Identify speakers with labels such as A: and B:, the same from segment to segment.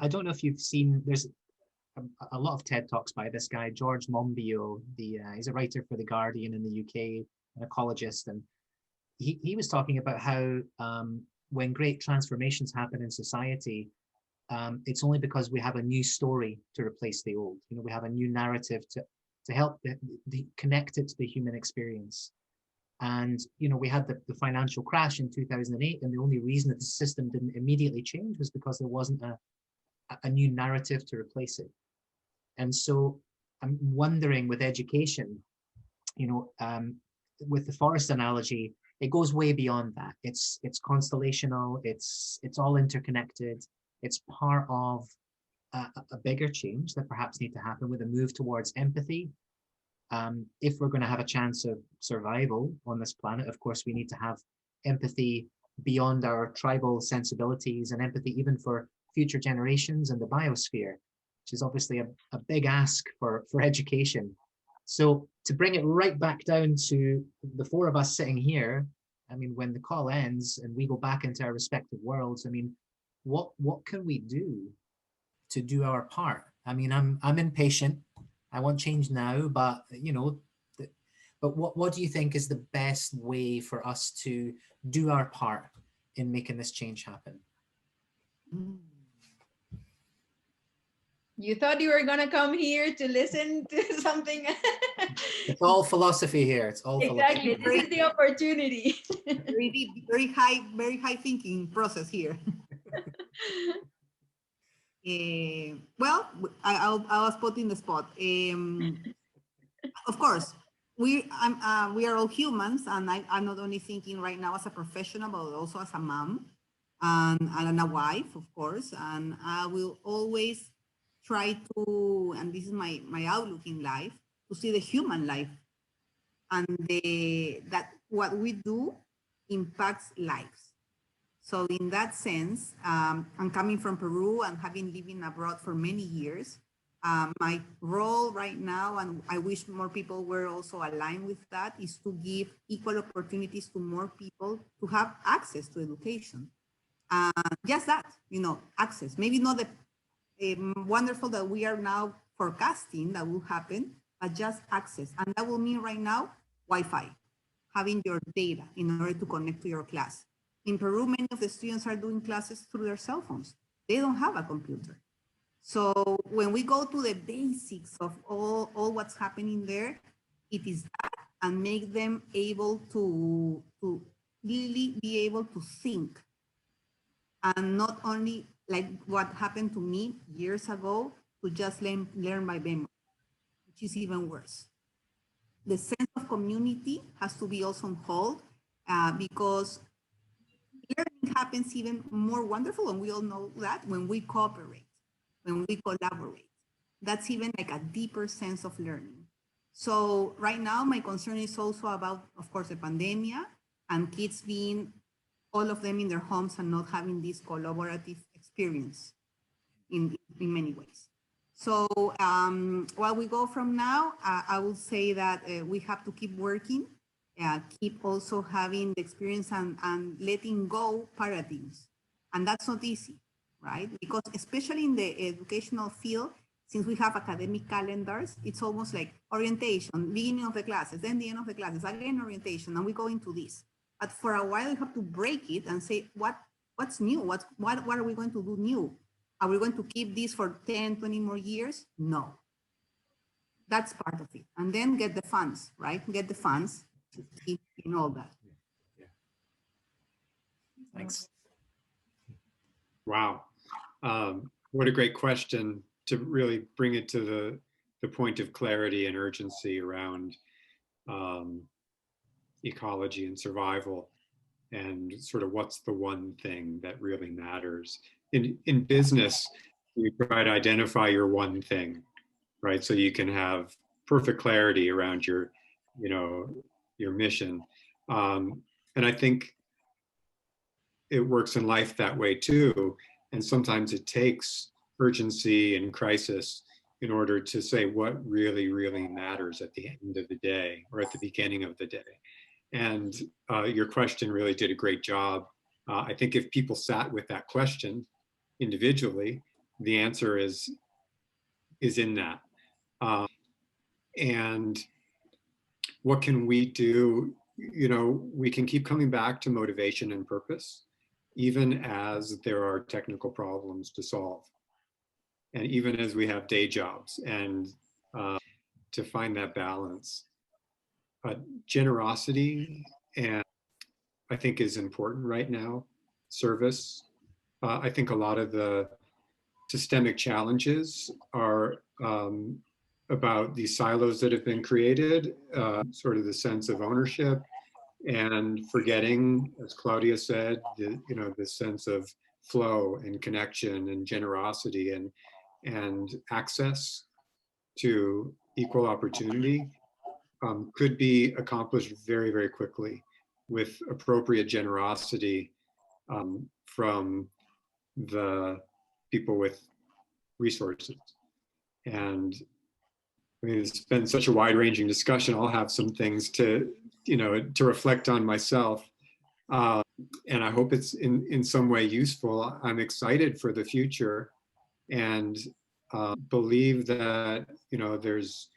A: I don't know if you've seen, there's a lot of TED Talks by this guy, George Monbiot. He's a writer for The Guardian in the UK, an ecologist. And he was talking about how when great transformations happen in society, it's only because we have a new story to replace the old. You know, we have a new narrative to help connect it to the human experience. And, you know, we had the financial crash in 2008, and the only reason that the system didn't immediately change was because there wasn't a new narrative to replace it. And so I'm wondering with education, you know, with the forest analogy, it goes way beyond that. It's constellational, it's all interconnected. It's part of a bigger change that perhaps need to happen with a move towards empathy. If we're going to have a chance of survival on this planet, of course, we need to have empathy beyond our tribal sensibilities, and empathy even for future generations and the biosphere, which is obviously a big ask for education. So to bring it right back down to the four of us sitting here, I mean, when the call ends and we go back into our respective worlds, I mean, what can we do to do our part? I mean, I'm impatient. I want change now, but you know, but what do you think is the best way for us to do our part in making this change happen?
B: You thought you were gonna come here to listen to something.
A: It's all philosophy here. It's all
B: exactly.
A: philosophy.
B: This is the opportunity.
C: very high thinking process here. Well, I was put in the spot. Of course, we are all humans, and I'm not only thinking right now as a professional, but also as a mom and a wife, of course. And I will always try to, and this is my outlook in life, to see the human life, and that what we do impacts lives. So in that sense, I'm coming from Peru and having lived abroad for many years. My role right now, and I wish more people were also aligned with that, is to give equal opportunities to more people to have access to education. Just that, you know, access. Maybe not the wonderful that we are now forecasting that will happen, but just access. And that will mean right now, Wi-Fi, having your data in order to connect to your class. In Peru, many of the students are doing classes through their cell phones. They don't have a computer. So when we go to the basics of all what's happening there, it is that, and make them able to really be able to think. And not only like what happened to me years ago, to just learn by memory, which is even worse. The sense of community has to be also on hold, because learning happens even more wonderful, and we all know that, when we cooperate, when we collaborate. That's even like a deeper sense of learning. So right now, my concern is also about, of course, the pandemic and kids being, all of them in their homes and not having this collaborative experience in many ways. So while we go from now, I will say that we have to keep working, keep also having the experience and letting go paradigms. And that's not easy, right? Because especially in the educational field, since we have academic calendars, it's almost like orientation, beginning of the classes, then the end of the classes, again orientation, and we go into this. But for a while, we have to break it and say, what's new? What are we going to do new? Are we going to keep this for 10, 20 more years? No. That's part of it. And then get the funds, right? Get the funds to keep in all that.
A: Yeah. Thanks.
D: Wow. What a great question to really bring it to the point of clarity and urgency around ecology and survival, and sort of what's the one thing that really matters. In business, you try to identify your one thing, right? So you can have perfect clarity around your, your mission. And I think it works in life that way too. And sometimes it takes urgency and crisis in order to say what really, really matters at the end of the day or at the beginning of the day. And your question really did a great job. I think if people sat with that question individually the answer is in that. And what can we do? You know, we can keep coming back to motivation and purpose, even as there are technical problems to solve. And even as we have day jobs, and to find that balance. Generosity, and I think, is important right now. Service. I think a lot of the systemic challenges are about these silos that have been created, sort of the sense of ownership, and forgetting, as Claudia said, the sense of flow and connection and generosity and access to equal opportunity could be accomplished very, very quickly with appropriate generosity from the people with resources. And I mean, it's been such a wide-ranging discussion. I'll have some things to reflect on myself. And I hope it's in some way useful. I'm excited for the future, and believe that, there's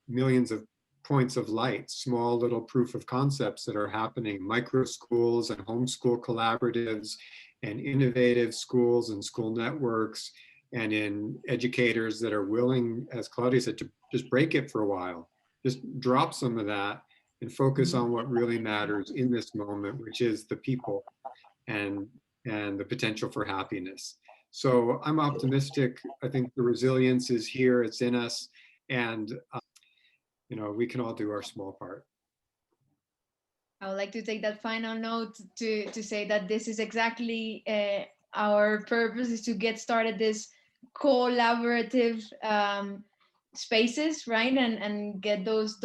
D: millions of points of light, small little proof of concepts that are happening, micro schools and homeschool collaboratives and innovative schools and school networks, and in educators that are willing, as Claudia said, to just break it for a while, just drop some of that and focus on what really matters in this moment, which is the people and the potential for happiness. So I'm optimistic. I think the resilience is here, it's in us, and we can all do our small part.
B: I would like to take that final note to say that this is exactly our purpose, is to get started this collaborative spaces, right? And get those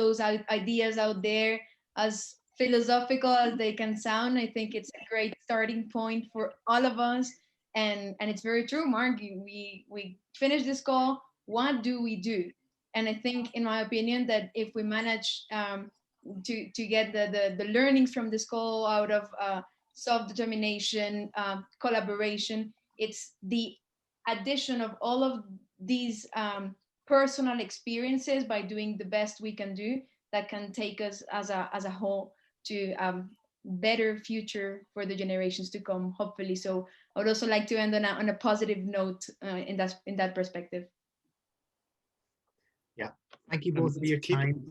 B: ideas out there, as philosophical as they can sound. I think it's a great starting point for all of us. And it's very true, Mark. We finish this call. What do we do? And I think, in my opinion, that if we manage to get the learnings from this call out of self-determination, collaboration, it's the addition of all of these personal experiences by doing the best we can do that can take us as a whole to better future for the generations to come, hopefully. So I would also like to end on a positive note in that perspective.
A: Yeah, thank you both for your time.